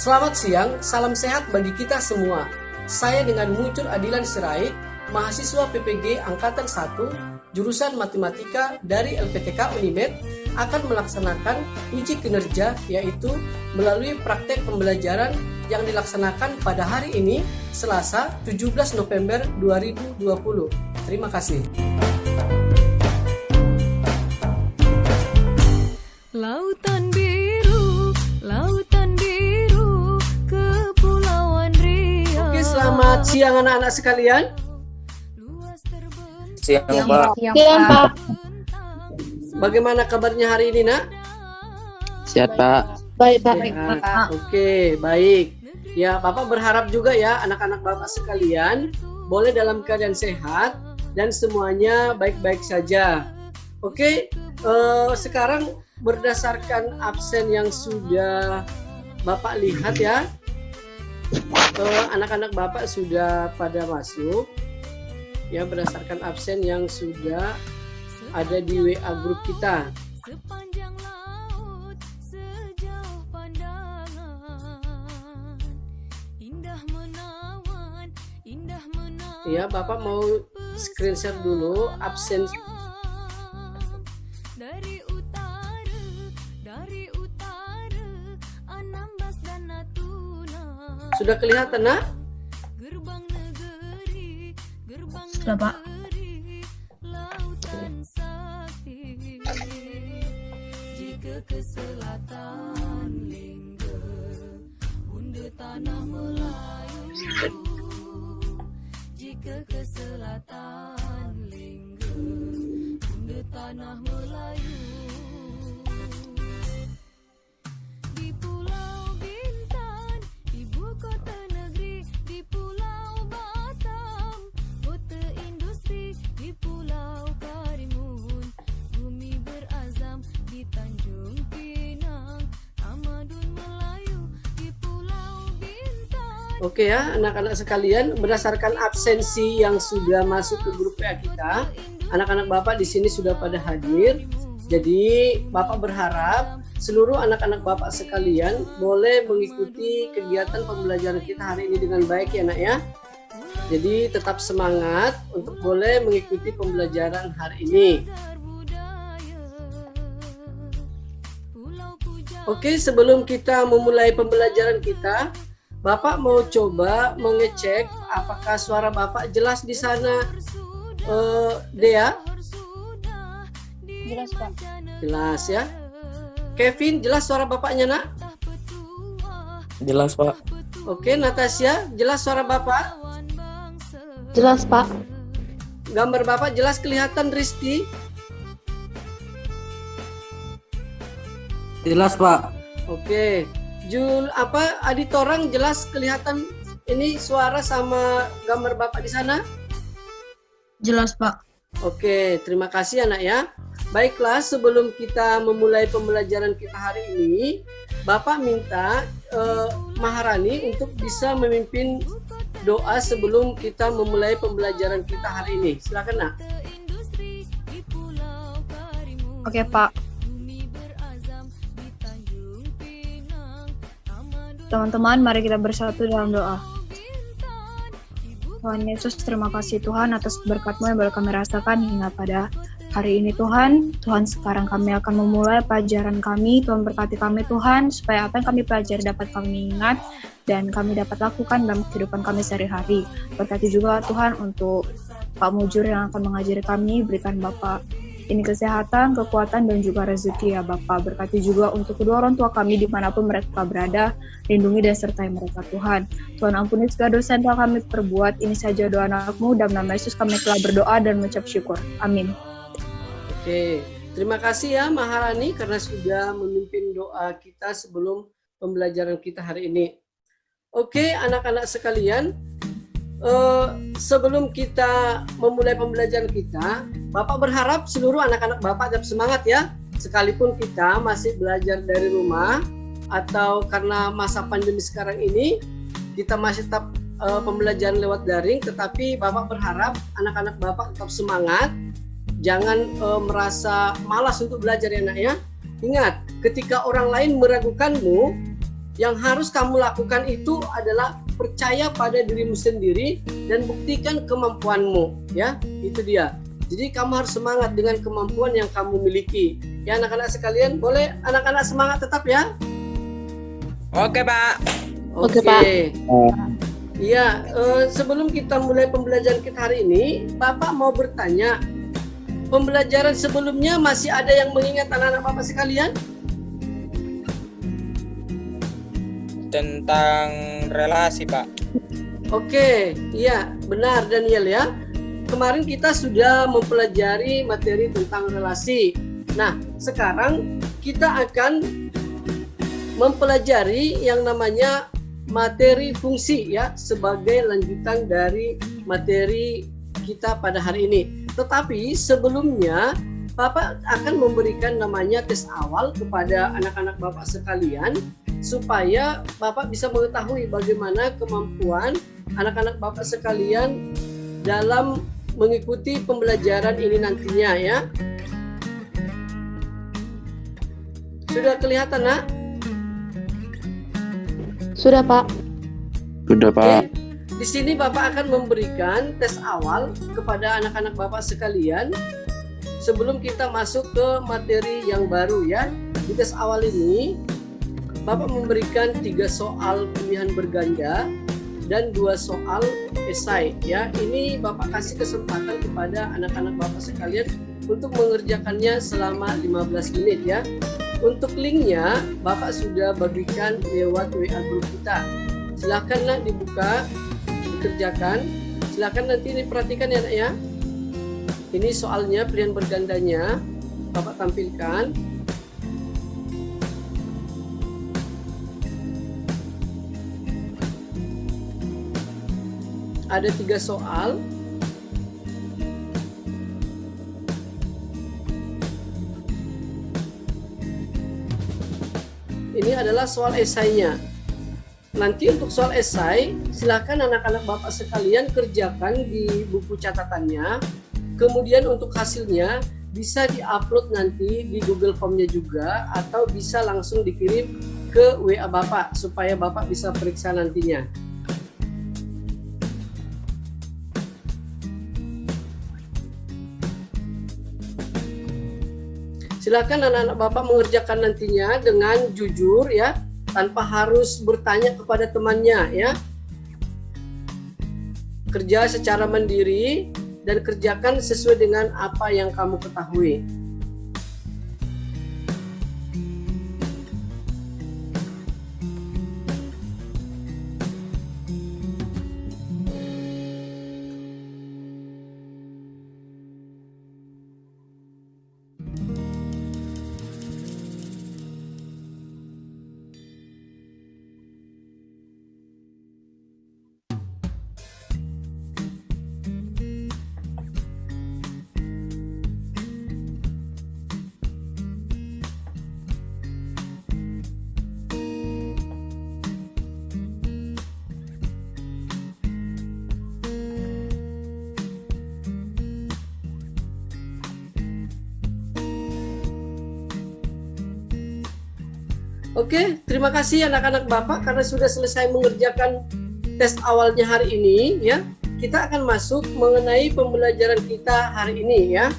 Selamat siang, salam sehat bagi kita semua. Saya dengan Muncul Adilan Sirait, mahasiswa PPG Angkatan 1, jurusan Matematika dari LPTK Unimed, akan melaksanakan uji kinerja, yaitu melalui praktek pembelajaran yang dilaksanakan pada hari ini, Selasa 17 November 2020. Terima kasih. Lautan biru, Kepulauan Riau. Oke, selamat siang anak-anak sekalian. Siang, Pak. Siang, Pak. Bagaimana kabarnya hari ini, Nak? Sehat, Pak. Baik, Pak. Oke, baik. Ya, Bapak berharap juga ya anak-anak Bapak sekalian boleh dalam keadaan sehat dan semuanya baik-baik saja. Oke, sekarang berdasarkan absen yang sudah Bapak lihat ya, anak-anak Bapak sudah pada masuk ya, berdasarkan absen yang sudah ada di WA grup kita. Sepanjang laut, sejauh pandangan, indah menawan. Ya, Bapak mau screen share dulu absen. Dari utara, Anambas dan Natuna. Sudah kelihatan, Nak? Gerbang negeri, Sudah, Pak. lautan sakti. Jika ke selatan Lingga, bunda tanah Melayu. Jika ke selatan Lingga, bunda tanah Melayu. Di Pulau Bintan, ibu kota negeri. Di Pulau Batam, kota industri. Di Pulau Karimun, bumi berazam. Di Tanjung Pinang, tamadun Melayu. Di Pulau Bintan. Oke ya, anak-anak sekalian, berdasarkan absensi yang sudah masuk ke grup WA kita, anak-anak Bapak di sini sudah pada hadir. Jadi Bapak berharap seluruh anak-anak Bapak sekalian boleh mengikuti kegiatan pembelajaran kita hari ini dengan baik ya, Nak ya. Jadi tetap semangat untuk boleh mengikuti pembelajaran hari ini. Oke, sebelum kita memulai pembelajaran kita, Bapak mau coba mengecek apakah suara Bapak jelas di sana, Dea? Jelas, Pak. Jelas ya. Kevin, jelas suara Bapaknya, Nak? Jelas, Pak. Oke, Natasha, jelas suara Bapak? Jelas, Pak. Gambar Bapak jelas kelihatan, Rizky? Jelas, Pak. Oke. Adi Torang jelas kelihatan ini suara sama gambar Bapak di sana? Jelas, Pak. Oke, terima kasih anak ya. Baiklah, sebelum kita memulai pembelajaran kita hari ini, Bapak minta Maharani untuk bisa memimpin doa sebelum kita memulai pembelajaran kita hari ini. Silakan, Nak. Oke, Pak. Teman-teman, mari kita bersatu dalam doa. Tuhan Yesus, terima kasih Tuhan atas berkat-Mu yang baru kami rasakan hingga pada hari ini Tuhan. Tuhan, sekarang kami akan memulai pelajaran kami. Tuhan berkati kami Tuhan, supaya apa yang kami pelajari dapat kami ingat dan kami dapat lakukan dalam kehidupan kami sehari-hari. Berkati juga Tuhan untuk Pak Mujur yang akan mengajari kami, berikan Bapak ini kesehatan, kekuatan, dan juga rezeki ya Bapak. Berkati juga untuk kedua orang tua kami dimanapun mereka berada, lindungi dan sertai mereka Tuhan. Tuhan ampuni segala dosa yang telah kami perbuat. Ini saja doa anak-Mu, dalam nama Yesus kami telah berdoa dan mengucap syukur. Amin. Oke, terima kasih ya Maharani karena sudah memimpin doa kita sebelum pembelajaran kita hari ini. Oke, anak-anak sekalian, sebelum kita memulai pembelajaran kita, Bapak berharap seluruh anak-anak Bapak tetap semangat ya. Sekalipun kita masih belajar dari rumah atau karena masa pandemi sekarang ini, kita masih tetap pembelajaran lewat daring, tetapi Bapak berharap anak-anak Bapak tetap semangat. Jangan merasa malas untuk belajar ya, Nak ya. Ingat, ketika orang lain meragukanmu, Yang harus kamu lakukan itu adalah percaya pada dirimu sendiri dan buktikan kemampuanmu, ya. Itu dia. Jadi kamu harus semangat dengan kemampuan yang kamu miliki. Ya anak-anak sekalian, boleh anak-anak semangat tetap ya? Oke, Pak. Oke, Pak. Iya, sebelum kita mulai pembelajaran kita hari ini, Bapak mau bertanya, pembelajaran sebelumnya masih ada yang mengingat anak-anak Bapak sekalian? Tentang relasi, Pak. Oke, iya benar Daniel ya. Kemarin kita sudah mempelajari materi tentang relasi. Nah, sekarang kita akan mempelajari yang namanya materi fungsi ya, sebagai lanjutan dari materi kita pada hari ini. Tetapi sebelumnya Bapak akan memberikan namanya tes awal kepada anak-anak Bapak sekalian supaya Bapak bisa mengetahui bagaimana kemampuan anak-anak Bapak sekalian dalam mengikuti pembelajaran ini nantinya ya. Sudah kelihatan, Nak? Sudah, Pak. Sudah, Pak. Oke. Di sini Bapak akan memberikan tes awal kepada anak-anak Bapak sekalian sebelum kita masuk ke materi yang baru ya. Di tes awal ini Bapak memberikan 3 soal pilihan berganda dan 2 soal esai ya. Ini Bapak kasih kesempatan kepada anak-anak Bapak sekalian untuk mengerjakannya selama 15 menit ya. Untuk linknya Bapak sudah bagikan lewat WA group kita. Silakan Nak dibuka, dikerjakan. Silakan nanti diperhatikan ya Nak ya. Ini soalnya pilihan bergandanya Bapak tampilkan. Ada 3 soal. Ini adalah soal esainya. Nanti untuk soal esai, silakan anak-anak Bapak sekalian kerjakan di buku catatannya. Kemudian untuk hasilnya bisa diupload nanti di Google Form-nya juga, atau bisa langsung dikirim ke WA Bapak supaya Bapak bisa periksa nantinya. Silakan anak-anak Bapak mengerjakan nantinya dengan jujur ya, tanpa harus bertanya kepada temannya ya. Kerja secara mandiri dan kerjakan sesuai dengan apa yang kamu ketahui. Oke, terima kasih anak-anak Bapak karena sudah selesai mengerjakan tes awalnya hari ini ya. Kita akan masuk mengenai pembelajaran kita hari ini ya.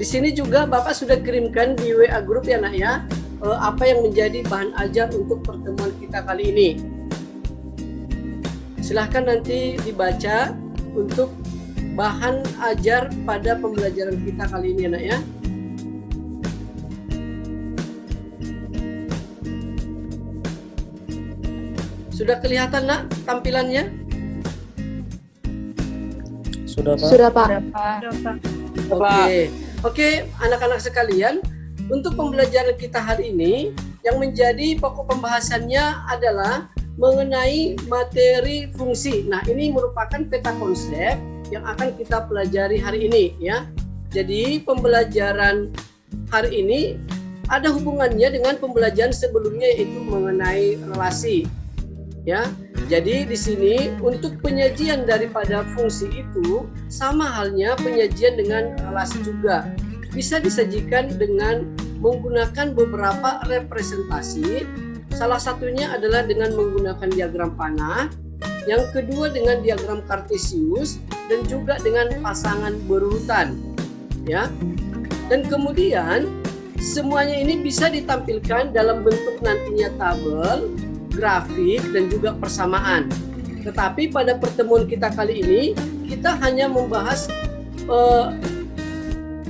Di sini juga Bapak sudah kirimkan di WA group ya Nak ya, apa yang menjadi bahan ajar untuk pertemuan kita kali ini. Silahkan nanti dibaca untuk bahan ajar pada pembelajaran kita kali ini Nak ya. Sudah kelihatan Nak tampilannya? Sudah, Pak. Sudah, Pak. Oke, anak-anak sekalian, untuk pembelajaran kita hari ini yang menjadi pokok pembahasannya adalah mengenai materi fungsi. Nah, ini merupakan peta konsep yang akan kita pelajari hari ini ya. Jadi pembelajaran hari ini ada hubungannya dengan pembelajaran sebelumnya, yaitu mengenai relasi. Ya, jadi di sini untuk penyajian daripada fungsi itu sama halnya penyajian dengan relasi juga. Bisa disajikan dengan menggunakan beberapa representasi. Salah satunya adalah dengan menggunakan diagram panah, yang kedua dengan diagram kartesius, dan juga dengan pasangan berurutan. Ya. Dan kemudian semuanya ini bisa ditampilkan dalam bentuk nantinya tabel, grafik, dan juga persamaan. Tetapi pada pertemuan kita kali ini, kita hanya membahas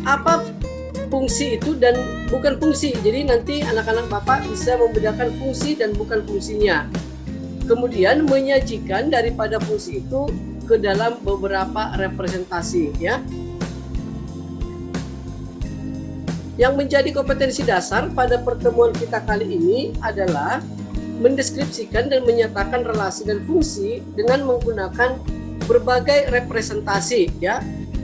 apa fungsi itu dan bukan fungsi. Jadi nanti anak-anak Bapak bisa membedakan fungsi dan bukan fungsinya. Kemudian menyajikan daripada fungsi itu ke dalam beberapa representasi, ya. Yang menjadi kompetensi dasar pada pertemuan kita kali ini adalah mendeskripsikan dan menyatakan relasi dan fungsi dengan menggunakan berbagai representasi, ya.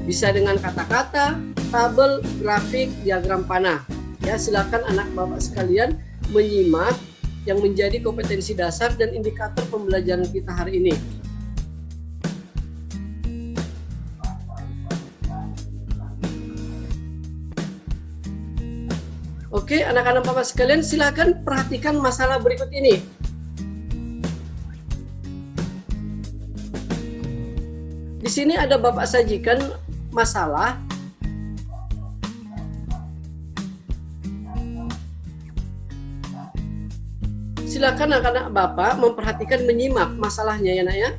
Bisa dengan kata-kata, tabel, grafik, diagram panah. Ya, silakan anak Bapak sekalian menyimak yang menjadi kompetensi dasar dan indikator pembelajaran kita hari ini. Oke, anak-anak Bapak sekalian, silakan perhatikan masalah berikut ini. Di sini ada Bapak sajikan masalah. Silakan anak-anak Bapak memperhatikan, menyimak masalahnya ya, Nak ya.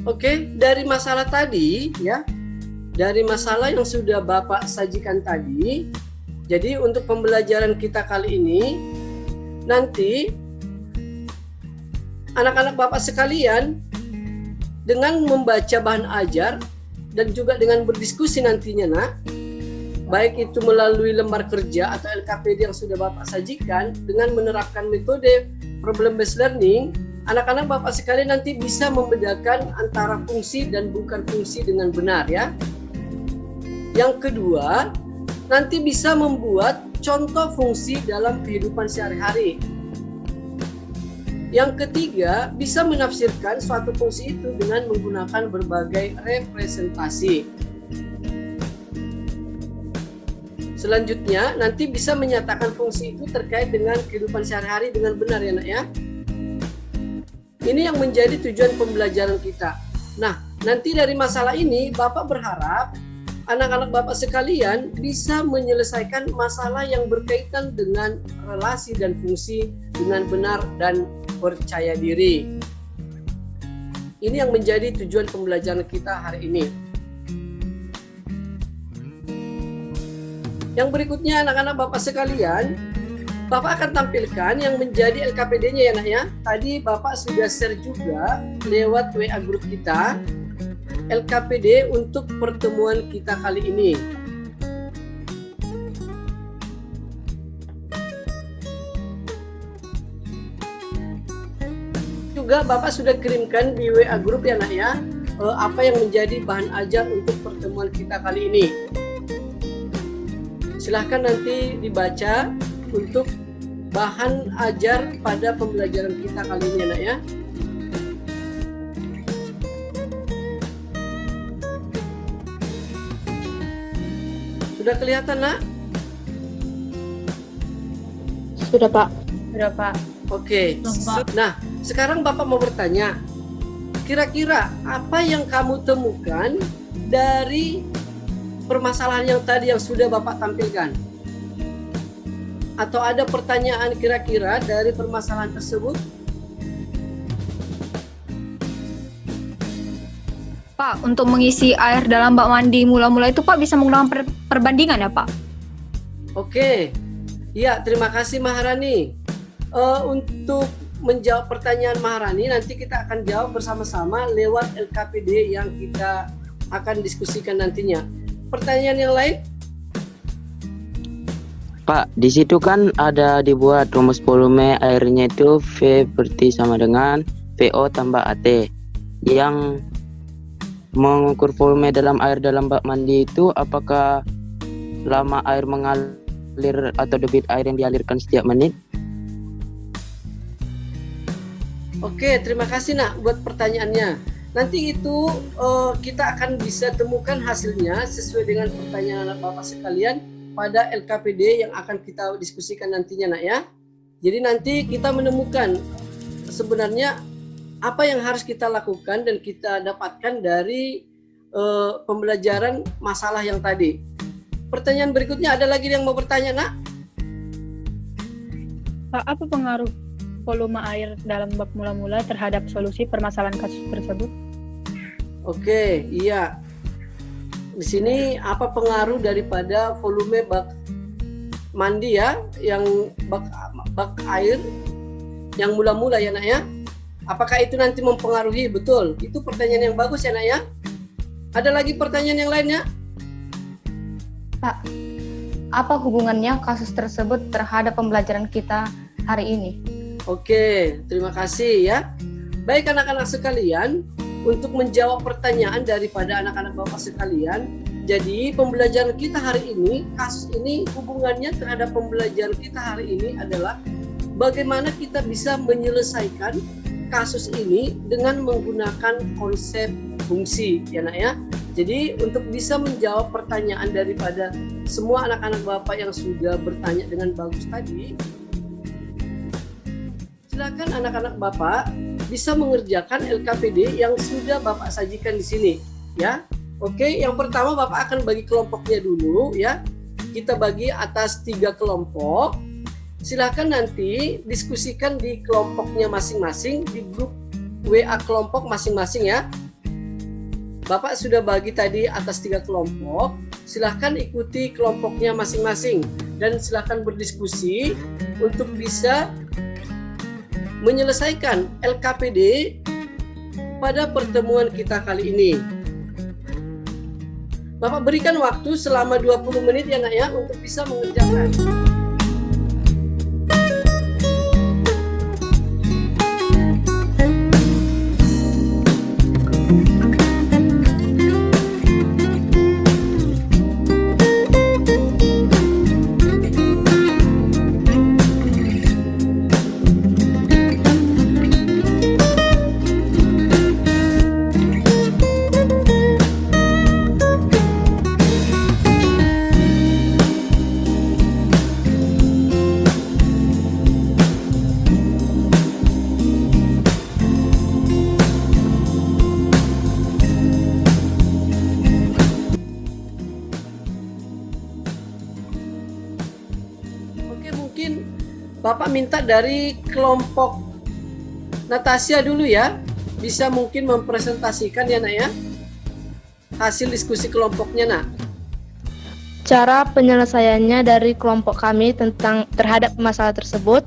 Oke, dari masalah tadi ya, dari masalah yang sudah Bapak sajikan tadi, jadi untuk pembelajaran kita kali ini, nanti anak-anak Bapak sekalian dengan membaca bahan ajar dan juga dengan berdiskusi nantinya, Nak, baik itu melalui lembar kerja atau LKPD yang sudah Bapak sajikan, dengan menerapkan metode problem based learning, anak-anak Bapak sekalian nanti bisa membedakan antara fungsi dan bukan fungsi dengan benar ya. Yang kedua, nanti bisa membuat contoh fungsi dalam kehidupan sehari-hari. Yang ketiga, bisa menafsirkan suatu fungsi itu dengan menggunakan berbagai representasi. Selanjutnya, nanti bisa menyatakan fungsi itu terkait dengan kehidupan sehari-hari dengan benar ya, Nak ya. Ini yang menjadi tujuan pembelajaran kita. Nah, nanti dari masalah ini Bapak berharap anak-anak Bapak sekalian bisa menyelesaikan masalah yang berkaitan dengan relasi dan fungsi dengan benar dan percaya diri. Ini yang menjadi tujuan pembelajaran kita hari ini. Yang berikutnya anak-anak Bapak sekalian, Bapak akan tampilkan yang menjadi LKPD-nya ya, Nak ya. Tadi Bapak sudah share juga lewat WA grup kita LKPD untuk pertemuan kita kali ini. Juga Bapak sudah kirimkan di WA grup ya, Nak ya, apa yang menjadi bahan ajar untuk pertemuan kita kali ini. Silahkan nanti dibaca untuk bahan ajar pada pembelajaran kita kali ini, Nak ya. Sudah kelihatan, Nak? Sudah, Pak. Sudah, Pak. Oke. Nah, sekarang Bapak mau bertanya, kira-kira apa yang kamu temukan dari permasalahan yang tadi yang sudah Bapak tampilkan? Atau ada pertanyaan kira-kira dari permasalahan tersebut? Pak, untuk mengisi air dalam bak mandi mula-mula itu Pak bisa menggunakan perbandingan ya, Pak? Oke, ya terima kasih Maharani. Untuk menjawab pertanyaan Maharani, nanti kita akan jawab bersama-sama lewat LKPD yang kita akan diskusikan nantinya. Pertanyaan yang lain? Pak, di situ kan ada dibuat rumus volume airnya itu V berarti sama dengan VO tambah AT. Yang mengukur volume dalam air dalam bak mandi itu apakah lama air mengalir atau debit air yang dialirkan setiap menit? Oke, terima kasih nak buat pertanyaannya. Nanti itu kita akan bisa temukan hasilnya sesuai dengan pertanyaan anak Bapak sekalian pada LKPD yang akan kita diskusikan nantinya nak ya. Jadi nanti kita menemukan sebenarnya apa yang harus kita lakukan dan kita dapatkan dari pembelajaran masalah yang tadi. Pertanyaan berikutnya, ada lagi yang mau bertanya nak? Pak, apa pengaruh volume air dalam bak mula-mula terhadap solusi permasalahan kasus tersebut? Oke, iya. Di sini apa pengaruh daripada volume bak mandi ya, yang bak air yang mula-mula ya nak ya? Apakah itu nanti mempengaruhi? Betul. Itu pertanyaan yang bagus ya nak ya. Ada lagi pertanyaan yang lainnya? Pak, apa hubungannya kasus tersebut terhadap pembelajaran kita hari ini? Oke, terima kasih ya. Baik anak-anak sekalian, untuk menjawab pertanyaan daripada anak-anak Bapak sekalian, jadi pembelajaran kita hari ini, kasus ini hubungannya terhadap pembelajaran kita hari ini adalah bagaimana kita bisa menyelesaikan kasus ini dengan menggunakan konsep fungsi ya nak ya. Jadi untuk bisa menjawab pertanyaan daripada semua anak-anak Bapak yang sudah bertanya dengan bagus tadi, silakan anak-anak Bapak bisa mengerjakan LKPD yang sudah Bapak sajikan di sini ya. Oke, yang pertama Bapak akan bagi kelompoknya dulu ya. Kita bagi atas 3 kelompok. Silakan nanti diskusikan di kelompoknya masing-masing, di grup WA kelompok masing-masing ya. Bapak sudah bagi tadi atas 3 kelompok, silahkan ikuti kelompoknya masing-masing dan silahkan berdiskusi untuk bisa menyelesaikan LKPD pada pertemuan kita kali ini. Bapak berikan waktu selama 20 menit ya nak ya untuk bisa mengerjakan. Bapak minta dari kelompok Natasha dulu ya, bisa mungkin mempresentasikan ya nak ya hasil diskusi kelompoknya nak. Cara penyelesaiannya dari kelompok kami terhadap masalah tersebut,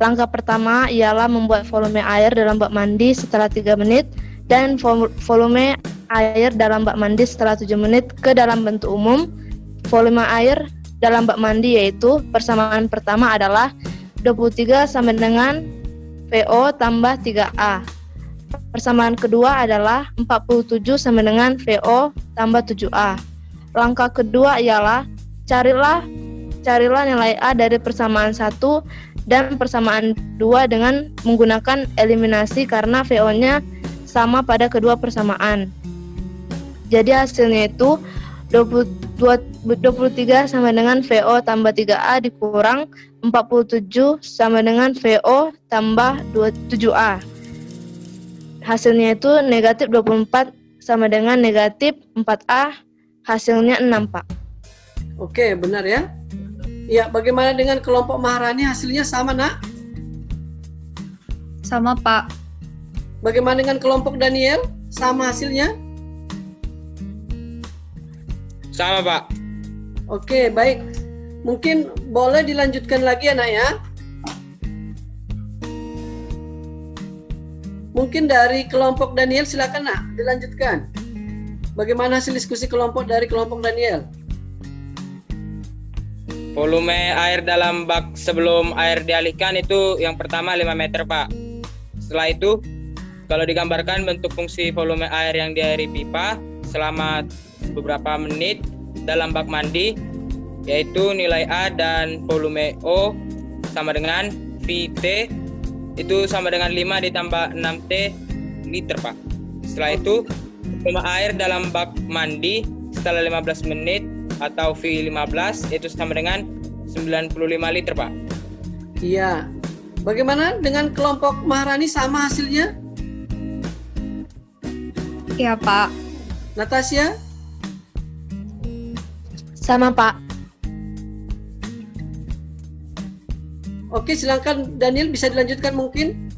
langkah pertama ialah membuat volume air dalam bak mandi setelah 3 menit dan volume air dalam bak mandi setelah 7 menit ke dalam bentuk umum. Volume air dalam bak mandi yaitu persamaan pertama adalah 23 sama dengan VO tambah 3A. Persamaan kedua adalah 47 sama dengan VO tambah 7A. Langkah kedua ialah carilah nilai A dari persamaan 1 dan persamaan 2 dengan menggunakan eliminasi karena VO-nya sama pada kedua persamaan. Jadi hasilnya itu 23 sama dengan VO tambah 3A dikurang 47 sama dengan VO tambah 7A. Hasilnya itu negatif 24 sama dengan negatif 4A, hasilnya 6 Pak. Oke, benar ya. Ya, bagaimana dengan kelompok Maharani, hasilnya sama nak? Sama Pak. Bagaimana dengan kelompok Daniel, sama hasilnya? Sama Pak. Oke, baik. Mungkin boleh dilanjutkan lagi ya nak ya. Mungkin dari kelompok Daniel silakan nak dilanjutkan. Bagaimana hasil diskusi kelompok dari kelompok Daniel? Volume air dalam bak sebelum air dialihkan itu yang pertama 5 meter Pak. Setelah itu kalau digambarkan bentuk fungsi volume air yang diairi pipa selama beberapa menit dalam bak mandi, yaitu nilai A dan volume O sama dengan VT itu sama dengan 5 ditambah 6T liter Pak. Setelah itu volume air dalam bak mandi setelah 15 menit atau V15 itu sama dengan 95 liter Pak. Iya. Bagaimana dengan kelompok Maharani, sama hasilnya? Iya, Pak. Natasha? Sama Pak. Oke, silakan Daniel bisa dilanjutkan mungkin.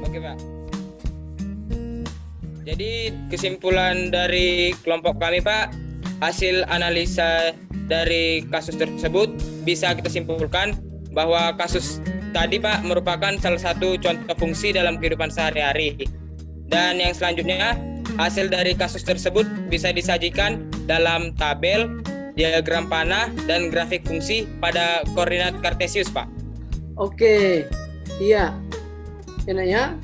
Oke Pak. Jadi kesimpulan dari kelompok kami Pak, hasil analisa dari kasus tersebut bisa kita simpulkan bahwa kasus tadi Pak merupakan salah satu contoh fungsi dalam kehidupan sehari-hari. Dan yang selanjutnya, hasil dari kasus tersebut bisa disajikan dalam tabel, diagram panah, dan grafik fungsi pada koordinat kartesius Pak. Oke, iya. Enak ya.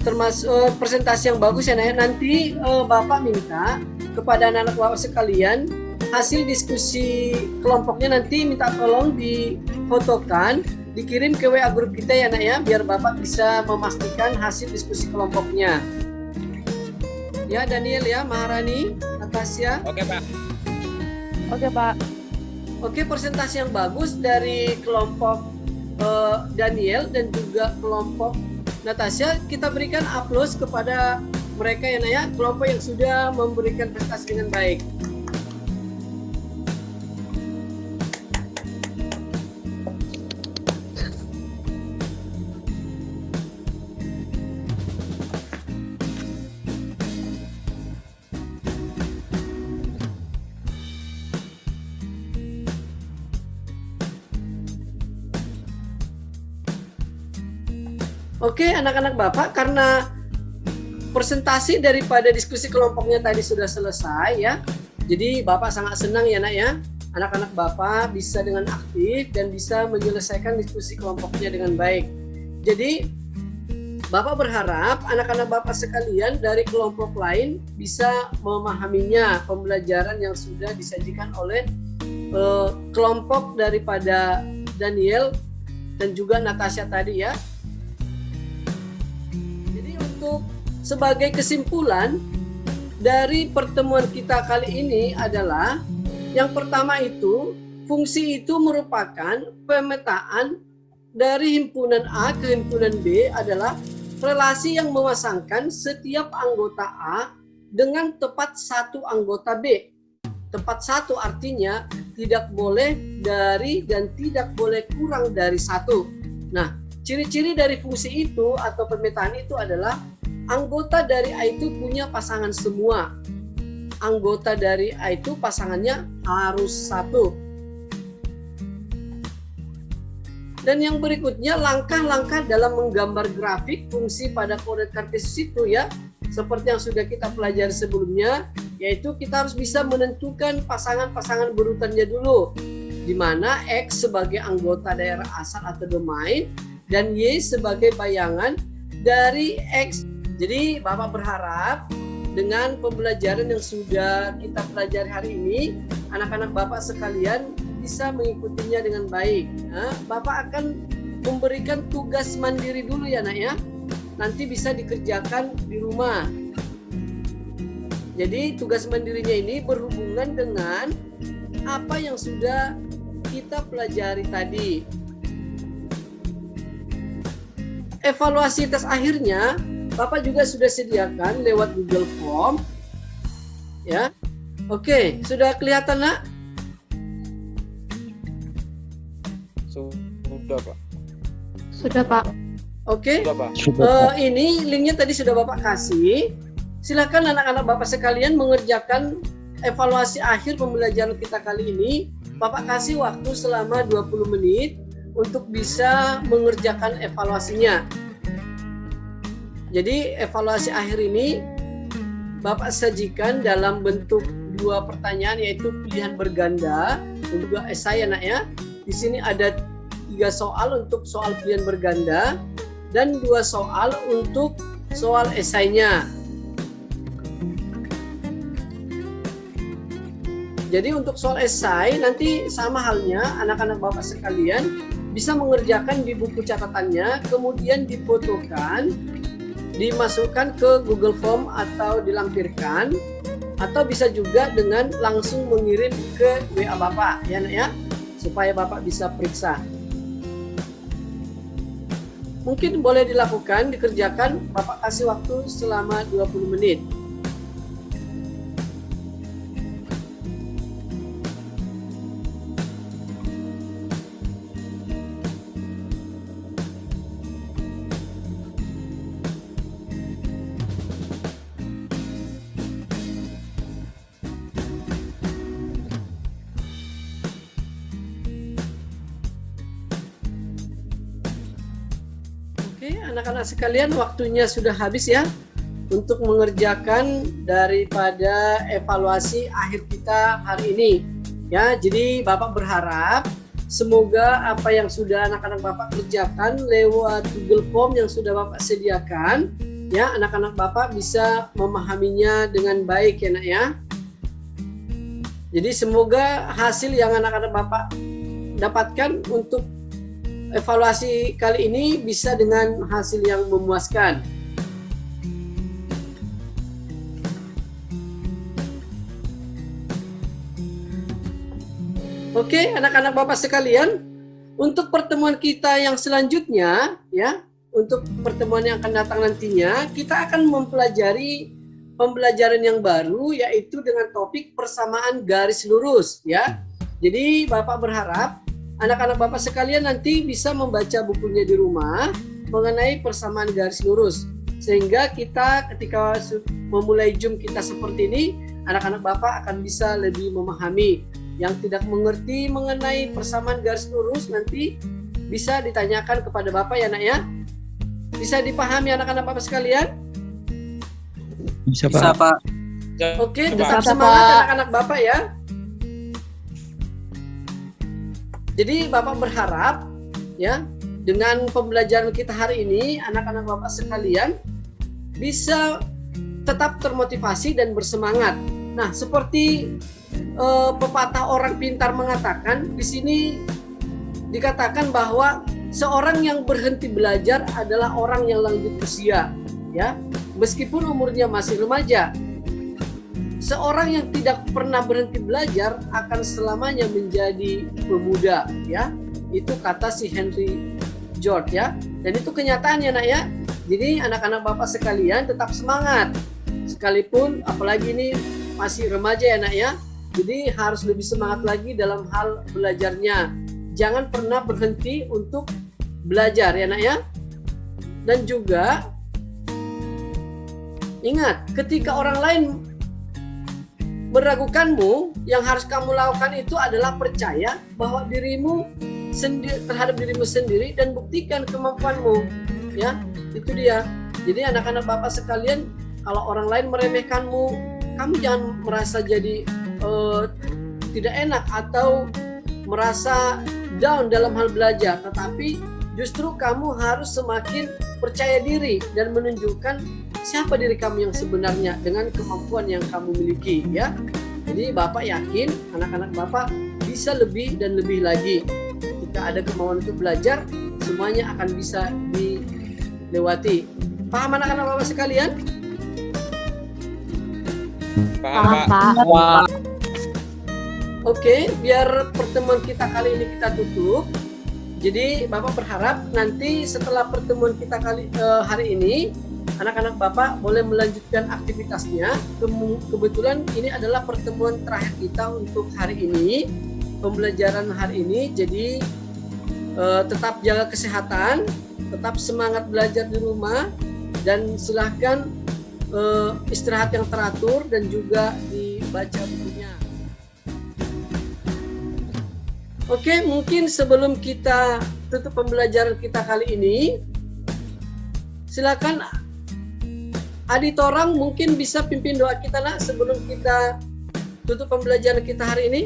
Termasuk presentasi yang bagus ya nak. Nanti Bapak minta kepada anak-anak Bapak sekalian hasil diskusi kelompoknya nanti minta tolong difotokan, dikirim ke WA grup kita ya nak ya, biar Bapak bisa memastikan hasil diskusi kelompoknya. Ya Daniel ya, Maharani, Natasha. Oke Pak. Oke Pak. Oke, presentasi yang bagus dari kelompok Daniel dan juga kelompok Natasha. Kita berikan aplaus kepada mereka ya nak ya, kelompok yang sudah memberikan prestasi dengan baik. Oke, anak-anak Bapak, karena presentasi daripada diskusi kelompoknya tadi sudah selesai ya. Jadi Bapak sangat senang ya nak ya. Anak-anak Bapak bisa dengan aktif dan bisa menyelesaikan diskusi kelompoknya dengan baik. Jadi Bapak berharap anak-anak Bapak sekalian dari kelompok lain bisa memahaminya pembelajaran yang sudah disajikan oleh kelompok daripada Daniel dan juga Natasha tadi ya. Untuk sebagai kesimpulan dari pertemuan kita kali ini adalah yang pertama itu, fungsi itu merupakan pemetaan dari himpunan A ke himpunan B adalah relasi yang memasangkan setiap anggota A dengan tepat satu anggota B. Tepat satu artinya tidak boleh dari dan tidak boleh kurang dari satu. Nah, ciri-ciri dari fungsi itu atau pemetaan itu adalah anggota dari A itu punya pasangan semua. Anggota dari A itu pasangannya harus satu. Dan yang berikutnya langkah-langkah dalam menggambar grafik fungsi pada koordinat kartesius itu ya, seperti yang sudah kita pelajari sebelumnya, yaitu kita harus bisa menentukan pasangan-pasangan berurutannya dulu, di mana X sebagai anggota daerah asal atau domain dan Y sebagai bayangan dari X. Jadi Bapak berharap dengan pembelajaran yang sudah kita pelajari hari ini, anak-anak Bapak sekalian bisa mengikutinya dengan baik. Nah, Bapak akan memberikan tugas mandiri dulu ya nak ya. Nanti bisa dikerjakan di rumah. Jadi tugas mandirinya ini berhubungan dengan apa yang sudah kita pelajari tadi. Evaluasi tes akhirnya Bapak juga sudah sediakan lewat Google Form. Ya. Oke, sudah kelihatan nak? Sudah Pak. Sudah Pak. Oke. Sudah Pak. Ini linknya tadi sudah Bapak kasih. Silakan anak-anak Bapak sekalian mengerjakan evaluasi akhir pembelajaran kita kali ini Bapak kasih waktu selama 20 menit untuk bisa mengerjakan evaluasinya. Jadi evaluasi akhir ini Bapak sajikan dalam bentuk 2 pertanyaan, yaitu pilihan berganda dan juga esai ya nak ya. Di sini ada 3 soal untuk soal pilihan berganda dan 2 soal untuk soal esainya. Jadi untuk soal esai nanti sama halnya anak-anak Bapak sekalian bisa mengerjakan di buku catatannya, kemudian difotokan, dimasukkan ke Google Form atau dilampirkan, atau bisa juga dengan langsung mengirim ke WA Bapak ya nak ya, supaya Bapak bisa periksa. Mungkin boleh dilakukan, dikerjakan, Bapak kasih waktu selama 20 menit. Oke, anak-anak sekalian, waktunya sudah habis ya untuk mengerjakan daripada evaluasi akhir kita hari ini. Ya, jadi Bapak berharap semoga apa yang sudah anak-anak Bapak kerjakan lewat Google Form yang sudah Bapak sediakan, ya, anak-anak Bapak bisa memahaminya dengan baik ya nak ya. Jadi semoga hasil yang anak-anak Bapak dapatkan untuk evaluasi kali ini bisa dengan hasil yang memuaskan. Oke, anak-anak Bapak sekalian, untuk pertemuan kita yang selanjutnya, ya, untuk pertemuan yang akan datang nantinya, kita akan mempelajari pembelajaran yang baru, yaitu dengan topik persamaan garis lurus, ya. Jadi Bapak berharap anak-anak Bapak sekalian nanti bisa membaca bukunya di rumah mengenai persamaan garis lurus. Sehingga kita ketika memulai Zoom kita seperti ini, anak-anak Bapak akan bisa lebih memahami. Yang tidak mengerti mengenai persamaan garis lurus nanti bisa ditanyakan kepada Bapak ya nak ya. Bisa dipahami anak-anak Bapak sekalian? Bisa Pak. Oke, tetap semangat anak-anak Bapak ya. Jadi Bapak berharap ya dengan pembelajaran kita hari ini anak-anak Bapak sekalian bisa tetap termotivasi dan bersemangat. Nah, seperti pepatah orang pintar mengatakan, di sini dikatakan bahwa seorang yang berhenti belajar adalah orang yang lanjut usia, ya. Meskipun umurnya masih remaja. Seorang yang tidak pernah berhenti belajar akan selamanya menjadi pemuda, ya. Itu kata si Henry George ya. Dan itu kenyataannya nak ya. Jadi anak-anak Bapak sekalian tetap semangat. Sekalipun apalagi ini masih remaja ya nak ya. Jadi harus lebih semangat lagi dalam hal belajarnya. Jangan pernah berhenti untuk belajar ya nak ya. Dan juga ingat, ketika orang lain meragukanmu, yang harus kamu lakukan itu adalah percaya bahwa dirimu terhadap dirimu sendiri dan buktikan kemampuanmu. Ya, itu dia. Jadi anak-anak Bapak sekalian, kalau orang lain meremehkanmu, kamu jangan merasa jadi tidak enak atau merasa down dalam hal belajar, tetapi justru kamu harus semakin percaya diri dan menunjukkan siapa diri kamu yang sebenarnya dengan kemampuan yang kamu miliki ya. Jadi Bapak yakin anak-anak Bapak bisa lebih dan lebih lagi. Jika ada kemauan untuk belajar, semuanya akan bisa dilewati. Paham anak-anak Bapak sekalian? Paham Pak. Oke, biar pertemuan kita kali ini kita tutup. Jadi Bapak berharap nanti setelah pertemuan kita hari ini, anak-anak Bapak boleh melanjutkan aktivitasnya. Kebetulan ini adalah pertemuan terakhir kita untuk hari ini, pembelajaran hari ini. Jadi tetap jaga kesehatan, tetap semangat belajar di rumah, dan silahkan istirahat yang teratur dan juga dibaca bukunya. Oke, mungkin sebelum kita tutup pembelajaran kita kali ini, silakan Adi Torang mungkin bisa pimpin doa kita nak sebelum kita tutup pembelajaran kita hari ini.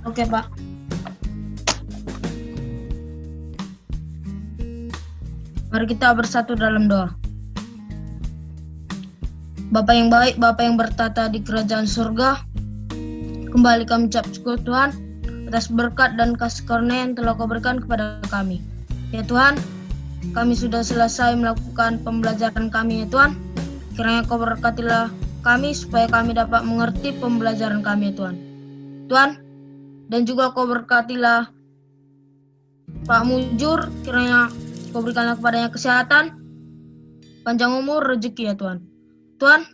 Oke, Pak. Mari kita bersatu dalam doa. Bapa yang baik, Bapa yang bertata di kerajaan surga, kembali kami ucap syukur Tuhan atas berkat dan kasih karunia yang telah Kau berikan kepada kami. Ya Tuhan, kami sudah selesai melakukan pembelajaran kami ya Tuhan. Kiranya Kau berkatilah kami supaya kami dapat mengerti pembelajaran kami ya Tuhan. Tuhan, dan juga Kau berkatilah Pak Mujur, kiranya Kau berikanlah kepadanya kesehatan, panjang umur, rezeki ya Tuhan. Tuhan,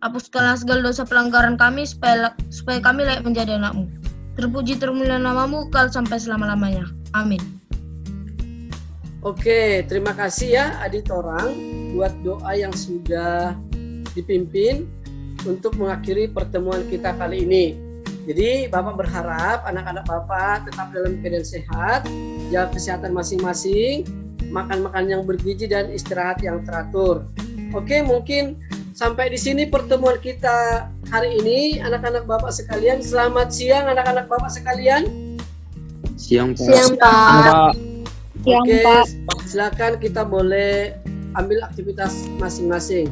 hapuskanlah segala dosa pelanggaran kami supaya kami layak menjadi anak-Mu. Terpuji termulia nama-Mu kekal sampai selama-lamanya. Amin. Oke, terima kasih ya Adi Torang buat doa yang sudah dipimpin untuk mengakhiri pertemuan kita kali ini. Jadi Bapak berharap anak-anak Bapak tetap dalam keadaan sehat, jaga kesehatan masing-masing, makan yang bergizi dan istirahat yang teratur. Oke, mungkin sampai di sini pertemuan kita hari ini, anak-anak Bapak sekalian. Selamat siang anak-anak Bapak sekalian. Siang, Pak. Siang, Pak. Oke, silakan kita boleh ambil aktivitas masing-masing.